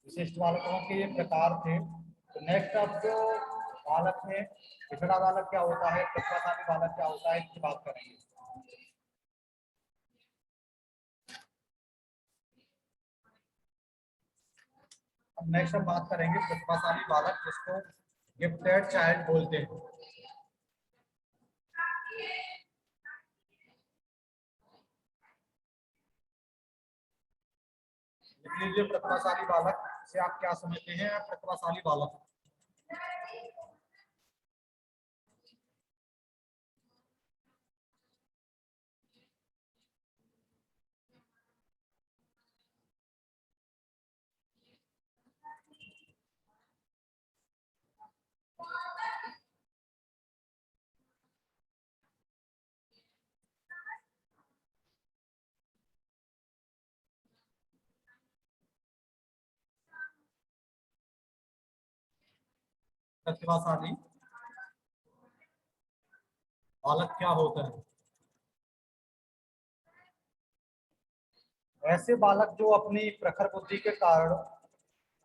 विशिष्ट बालकों के ये प्रकार थे। तो नेक्स्ट अब जो बालक है, पिछड़ा बालक क्या होता है, प्रतिभाशाली बालक क्या होता है, इसकी बात करेंगे। अब नेक्स्ट हम बात करेंगे प्रतिभाशाली बालक, जिसको गिफ्टेड चाइल्ड बोलते हैं। लिख लीजिए प्रतिभाशाली बालक से आप क्या समझते हैं। प्रतिभाशाली बालक प्रतिभाशाली बालक क्या होता है। ऐसे बालक जो अपनी प्रखर बुद्धि के कारण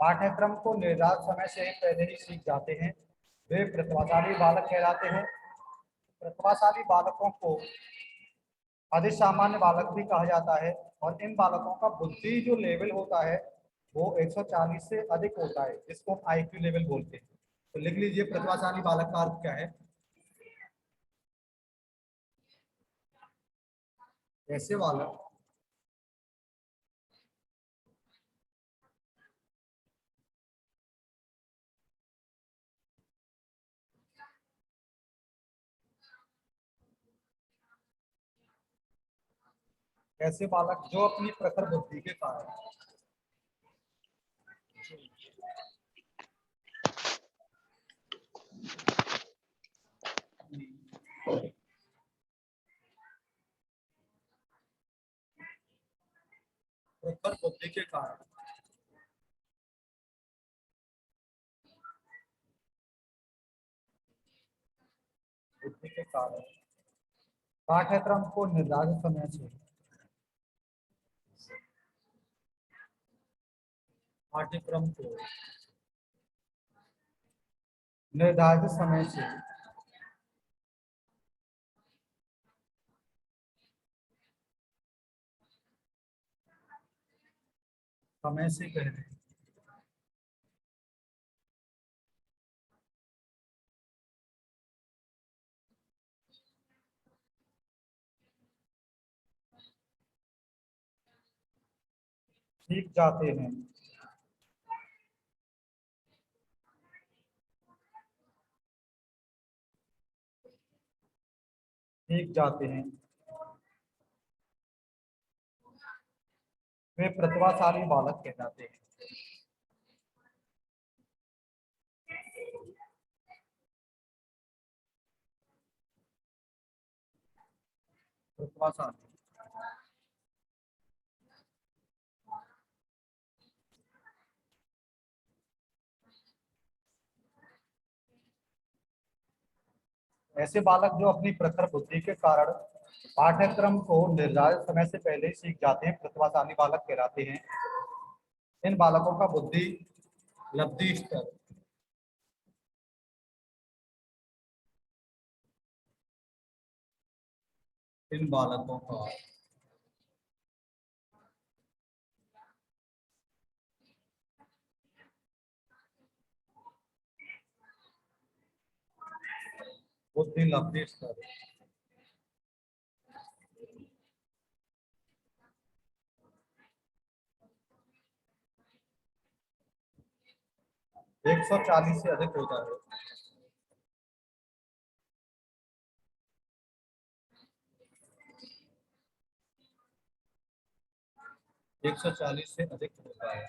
पाठ्यक्रम को निर्धारित समय से ही पहले ही सीख जाते हैं, वे प्रतिभाशाली बालक कहलाते हैं। प्रतिभाशाली बालकों को अधिक सामान्य बालक भी कहा जाता है, और इन बालकों का बुद्धि जो लेवल होता है वो 140 से अधिक होता है, जिसको हम आईक्यू लेवल बोलते हैं। तो लिख लीजिए प्रतिभाशाली बालक का अर्थ क्या है। ऐसे बालक ऐसे बालक जो अपनी प्रखर बुद्धि के कारण प्रखर बुद्धि के कारण बुद्धि के कारण पाठ्यक्रम को निर्धारित समय से पाठ्यक्रम को निर्धारित समय से पहले सीख जाते हैं। सीख जाते हैं वे प्रतिभाशाली बालक कहलाते हैं। प्रतिभाशाली ऐसे बालक जो अपनी प्रखर बुद्धि के कारण पाठ्यक्रम को निर्धारित समय से पहले ही सीख जाते हैं, प्रतिभाशाली बालक कहलाते हैं। इन बालकों का बुद्धि लब्धि स्तर इन बालकों का बुद्धि लब्धि स्तर 140 से अधिक होता है। 140 से अधिक होता है।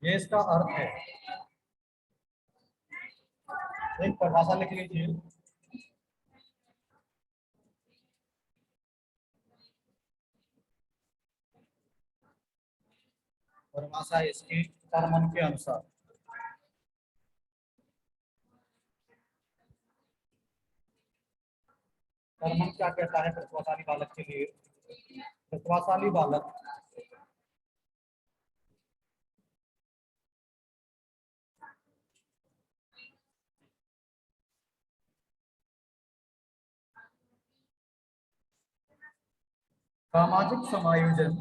ये इसका अर्थ है। एक परिभाषा लिख लीजिए। परिभाषा है इसकी कर्मन के अनुसार। कर्मन क्या कहता है प्रतिभाशाली बालक के लिए? प्रतिभाशाली बालक सामाजिक समायोजन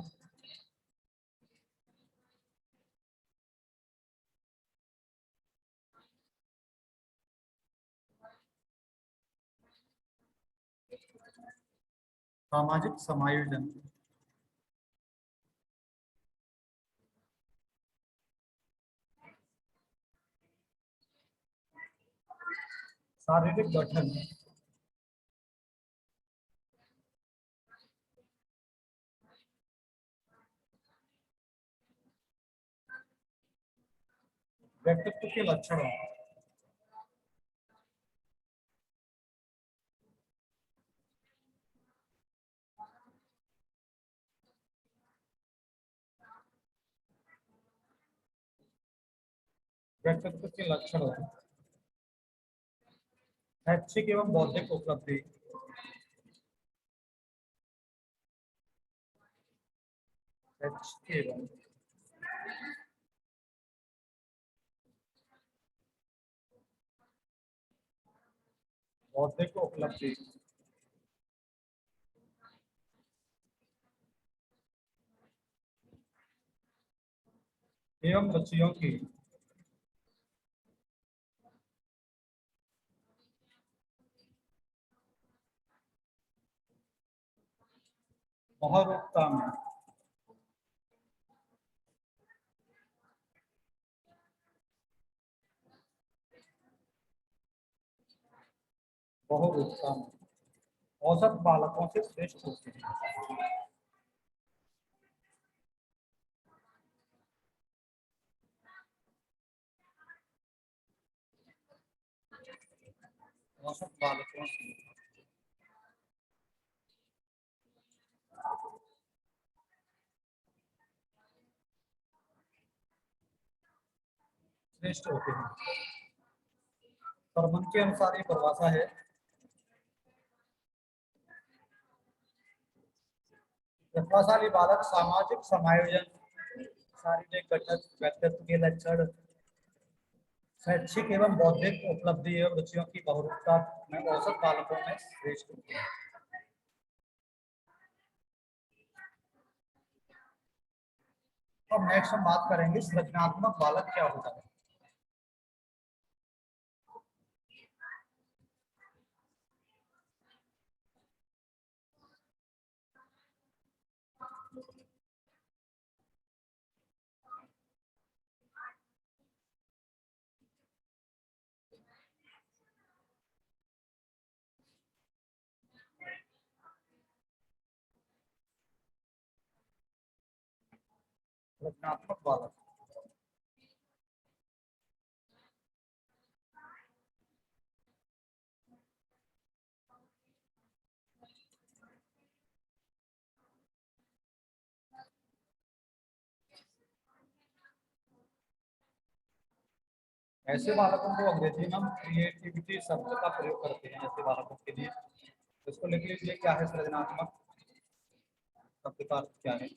सामाजिक समायोजन शारीरिक गठन व्यक्तित्व के लक्षणों व्यक्तित्व के लक्षणों शैक्षिक एवं बौद्धिक उपलब्धि शैक्षिक एवं बौद्धिक उपलब्धि एवं रुचियों की बहुरूपता में बहुरूपता में औसत बालकों से श्रेष्ठ होते हैं। औसत बालकों से श्रेष्ठ होते हैं। प्रबंध के अनुसार ये परिभाषा है प्रतिभाशाली बालक सामाजिक समायोजन शारीरिक गठन व्यक्तित्व के लक्षण शैक्षिक एवं बौद्धिक उपलब्धि एवं रुचियों की बहुरूपता में औसत बालकों में श्रेष्ठ होते हैं। अब नेक्स्ट हम बात करेंगे सृजनात्मक बालक क्या होता है। रचनात्मक बालक ऐसे बालकों को अंग्रेजी में हम क्रिएटिविटी शब्द का प्रयोग करते हैं ऐसे बालकों के लिए। इसको लिख लीजिए क्या है सृजनात्मक शब्द का अर्थ क्या है।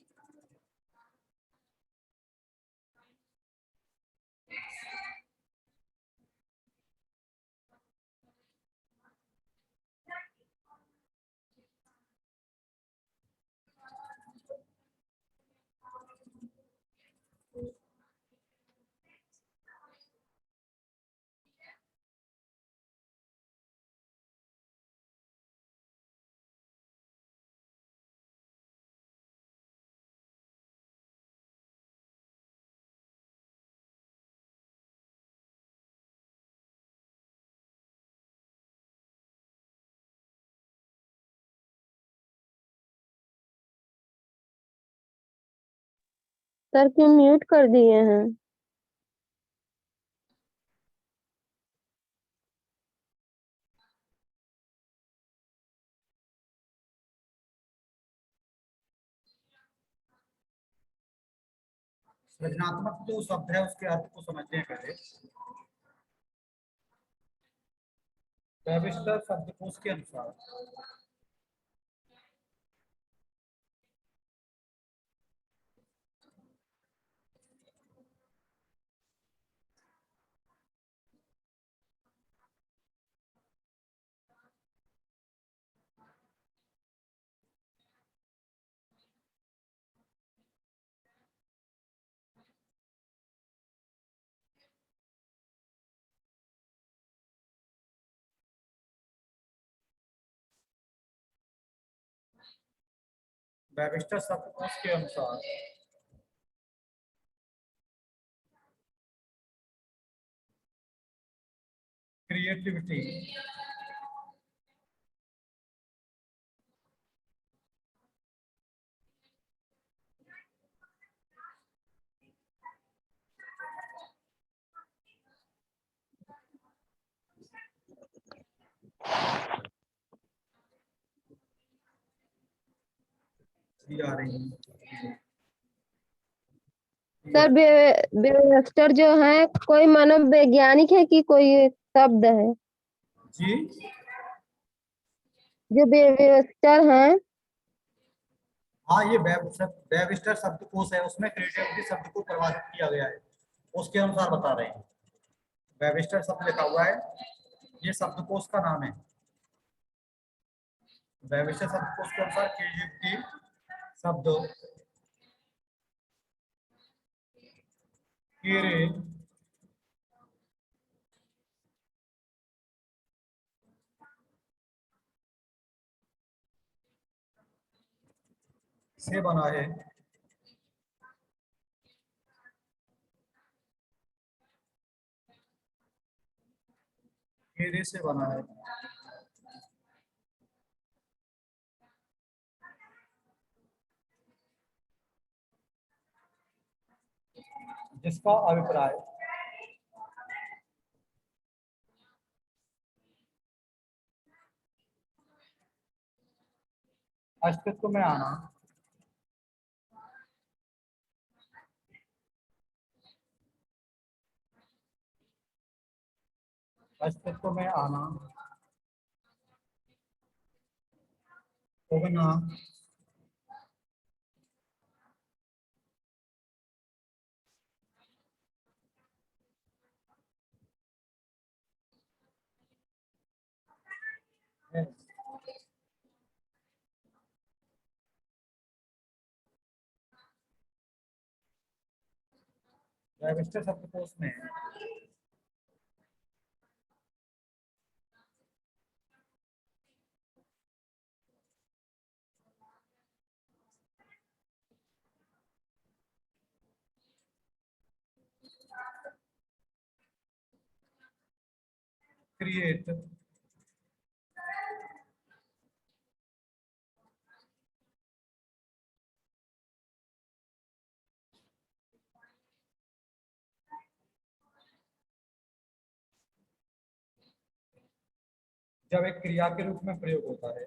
सर क्यों म्यूट कर दिए हैं? सृजनात्मक जो शब्द है उसके अर्थ को समझते हैं पहले। वेबस्टर शब्दकोश के अनुसार वेबस्टर शब्दकोश के अनुसार क्रिएटिविटी भी आ रही है। सर वेबस्टर जो है कोई मानव वैज्ञानिक है कि कोई शब्द है? जी जो वेबस्टर हैं हाँ, ये वेबस्टर शब्दकोश है, उसमें क्रिएटिविटी शब्द को परिभाषित किया गया है, उसके अनुसार बता रहे हैं। वेबस्टर शब्द लिखा हुआ है, ये शब्दकोश का नाम है। वेबस्टर शब्दकोश के अनुसार क्रिएटिविटी शब्द कीड़े से बना है। कीड़े से बना है जिसका अभिप्राय अस्तित्व में आना, अस्तित्व में आना, उगना, है। वेबस्टर शब्दकोश में क्रिएट जब एक क्रिया के रूप में प्रयोग होता है।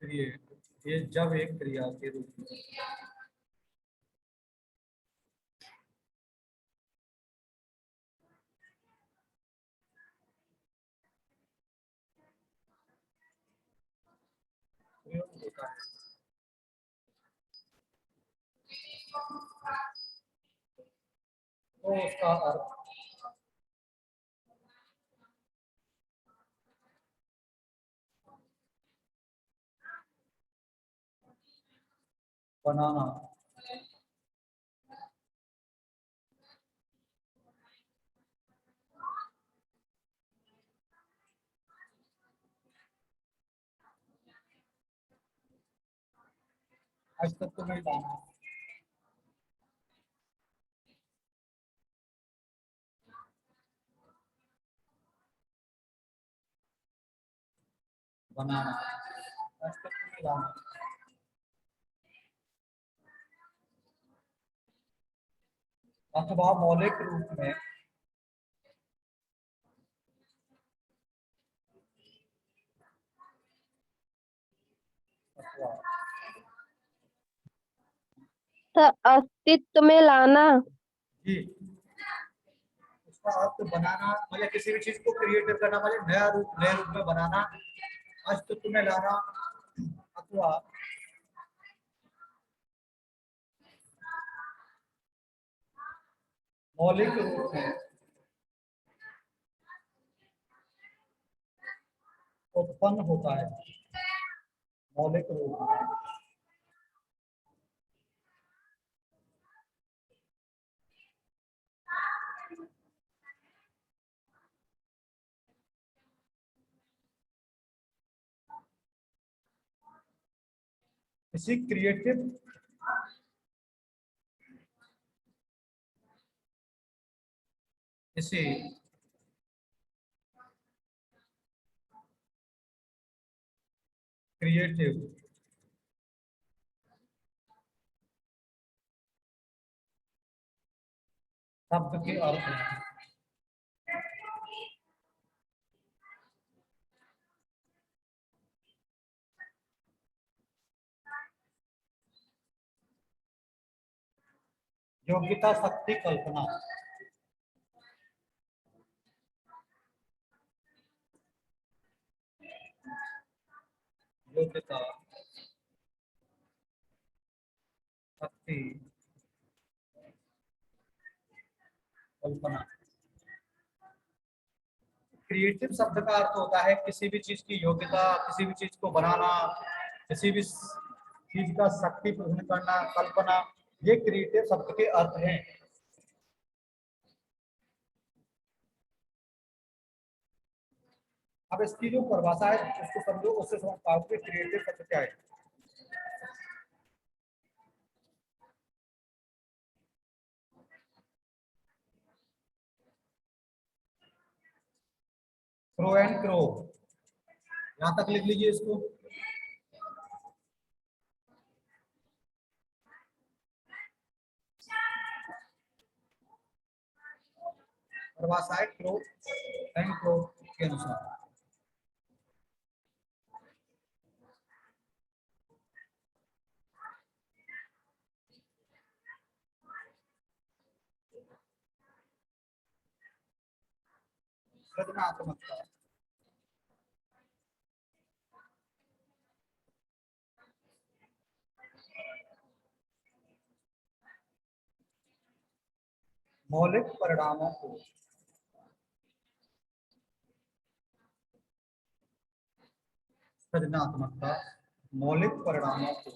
क्रिएट ये जब एक क्रिया के रूप में प्रयोग होता है। तो उसका अर्थ बनाना, अस्तित्व में लाना, बनाना, अस्तित्व में लाना, अथवा मौलिक रूप में अथवा अस्तित्व में लाना। जी, उसका अर्थ बनाना मतलब किसी भी चीज को क्रिएट करना मतलब नए रूप में बनाना, अस्तित्व में लाना, अथवा मौलिक रूप में उत्पन्न होता है। मौलिक रूप में किसी क्रिएटिव किसी क्रिएटिव शब्द के अर्थ हैं। योग्यता, शक्ति, कल्पना। योग्यता, शक्ति, कल्पना। क्रिएटिव शब्द का अर्थ होता है किसी भी चीज की योग्यता, किसी भी चीज को बनाना, किसी भी चीज का शक्ति प्रदान करना, कल्पना, ये क्रिएटिव शब्द के अर्थ हैं। अब इसकी जो परिभाषा है उसको समझो, उससे समझ पाओगे क्रिएटिव शब्द क्या है। क्रो एंड क्रो, यहां तक लिख लीजिए इसको। परिभाषा है क्रो एंड क्रो के अनुसार। सृजनात्मकता, मौलिक परिणामों को सृजनात्मकता, मौलिक परिणामों को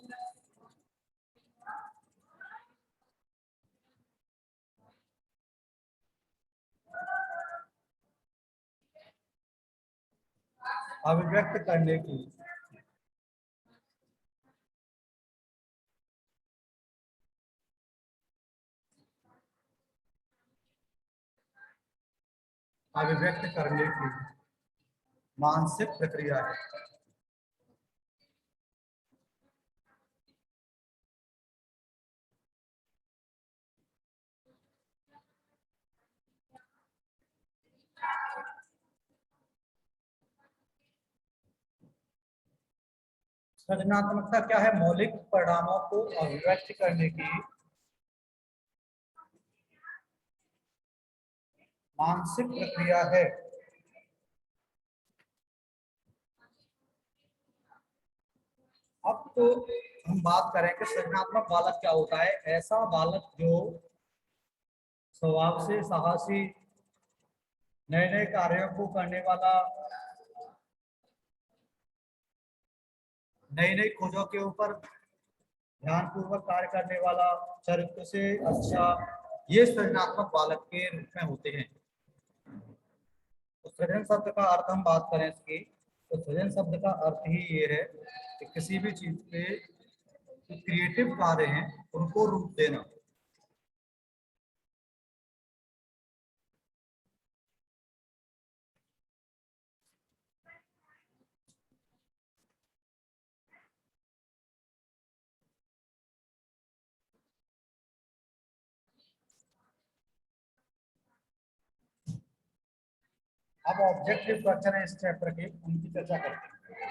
अभिव्यक्त करने की अभिव्यक्त करने की मानसिक प्रक्रिया है। सृजनात्मकता क्या है? मौलिक परिणामों को अभिव्यक्त करने की मानसिक प्रक्रिया है। अब तो हम बात करें कि सृजनात्मक बालक क्या होता है। ऐसा बालक जो स्वभाव से साहसी, नए नए कार्यों को करने वाला, नई नई खोजों के ऊपर ध्यानपूर्वक कार्य करने वाला, चरित्र से अच्छा, ये सृजनात्मक बालक के रूप में होते हैं। तो सृजन शब्द का अर्थ हम बात करें इसकी, तो सृजन शब्द का अर्थ ही ये है कि किसी भी चीज के क्रिएटिव कार्य हैं उनको रूप देना। अब ऑब्जेक्टिव क्वेश्चन है इस चैप्टर के, उनकी चर्चा करते हैं।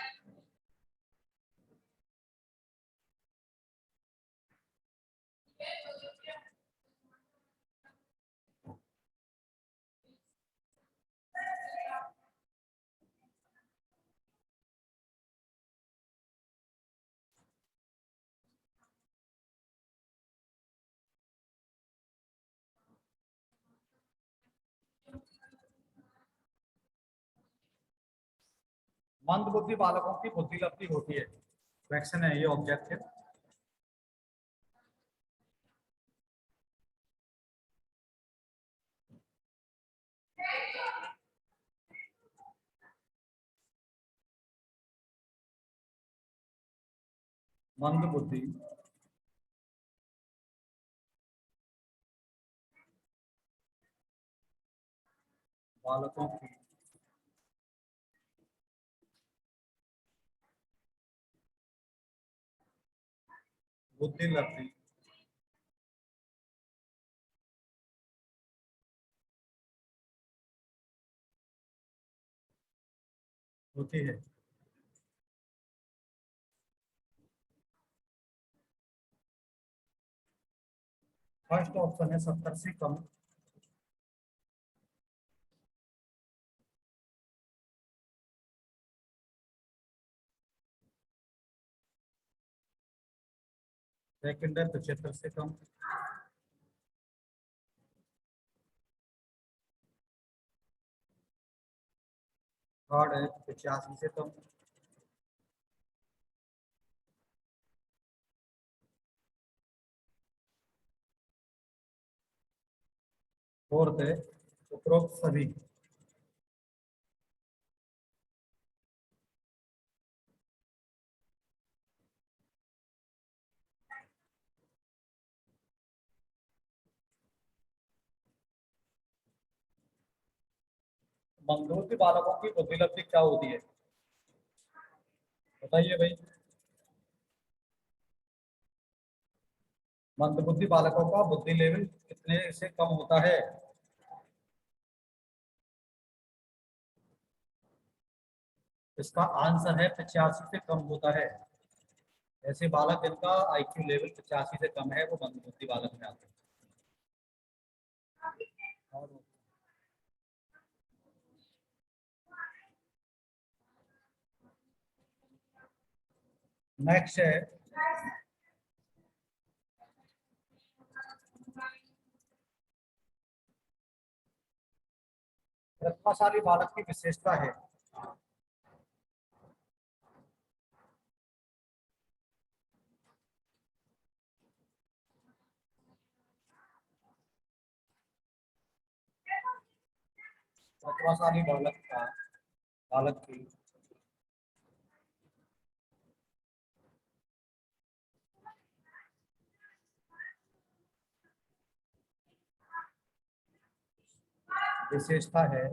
मंद बुद्धि बालकों की बुद्धि लब्धि होती है। क्वेश्चन है ये, ऑब्जेक्टिव। मंद बुद्धि बालकों की बुद्धि लब्धि होती है। फर्स्ट ऑप्शन है 70 से कम। सेकंड है 75 से कम। थर्ड है 85 से कम। फोर्थ है उपरोक्त सभी। मंदबुद्धि बालकों की बुद्धि लब्धि क्या होती है, बताइए भाई। मंदबुद्धि बालकों का बुद्धि लेवल कितने से कम होता है? इसका आंसर है 85 से कम होता है। ऐसे बालक जिनका आईक्यू लेवल 85 से कम है वो मंदबुद्धि बालक में आते हैं। नेक्स्ट है प्रतिभाशाली बालक की विशेषता है। प्रतिभाशाली बालक की विशेषता है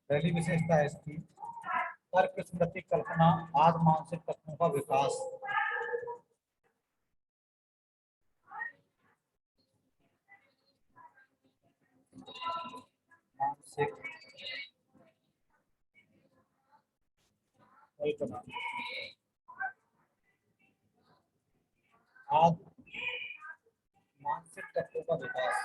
पहली विशेषता है इसकी तर्क स्मृति कल्पना आदि मानसिक तत्वों का विकास। मानसिक कल्पना आदि मानसिक तत्वों का विकास।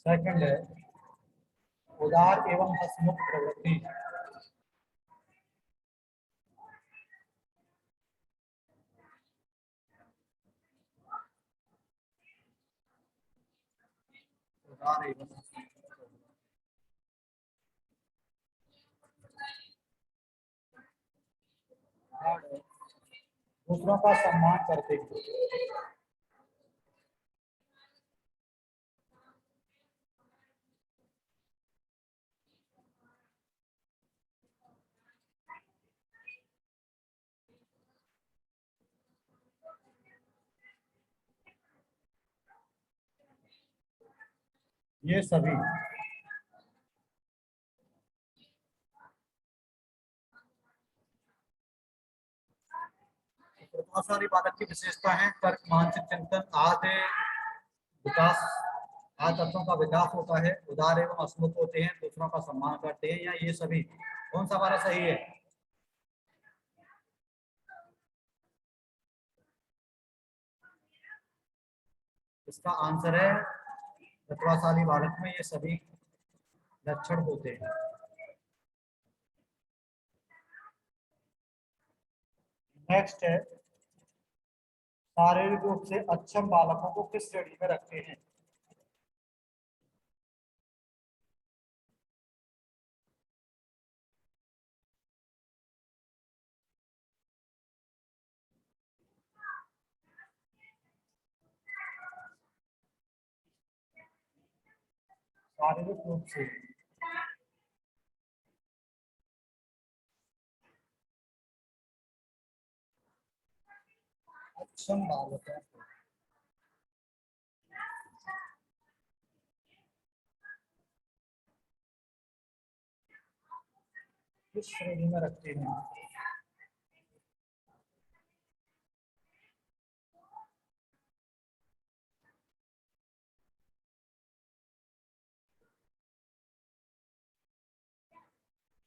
सेकंड है उदार एवं हंसमुख प्रवृत्ति। उदार एवं हंसमुख प्रवृत्ति। थर्ड है दूसरों का सम्मान करते हुए। ये सभी प्रतिभाशाली बालक की विशेषता है तर्क मानसिक चिंतन आदि विकास आदि तत्वों का विकास होता है। उदार एवं हंसमुख होते हैं, दूसरों का सम्मान करते हैं, या ये सभी। कौन सा हमारा सही है? इसका आंसर है प्रतिभाशाली बालक में ये सभी लक्षण होते हैं। नेक्स्ट है, शारीरिक रूप से अक्षम बालकों को किस श्रेणी में रखते हैं? शारीरिक रूप से अक्षम बालकों को किस श्रेणी में रखते हैं?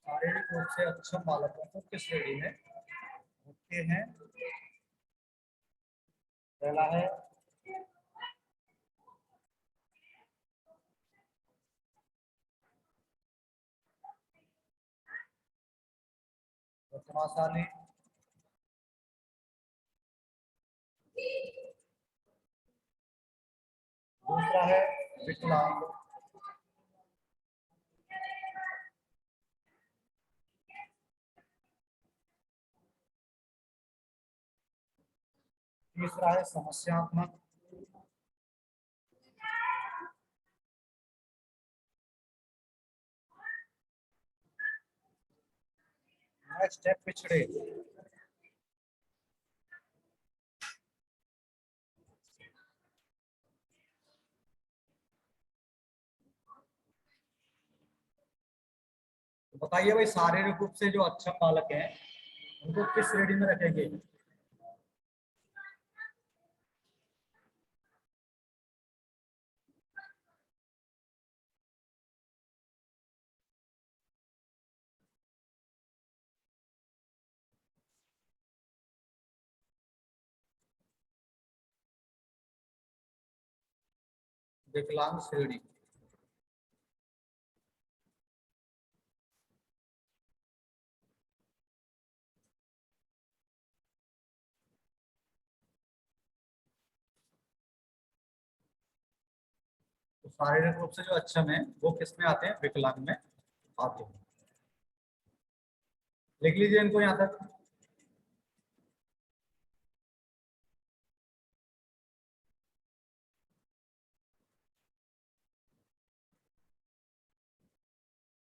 शारीरिक रूप से अक्षम बालकों को किस श्रेणी में रखते हैं? पहला है प्रतिभाशाली, दूसरा है विकलांग, तीसरा है समस्यात्मक, नेक्स्ट है पिछड़े। तो बताइए भाई, शारीरिक रूप से जो अक्षम बालक हैं उनको किस श्रेणी में रखेंगे? विकलांग श्रेणी। तो शारीरिक रूप से जो अक्षम है वो किस में आते हैं? विकलांग में आते हैं। लिख लीजिए इनको यहाँ तक।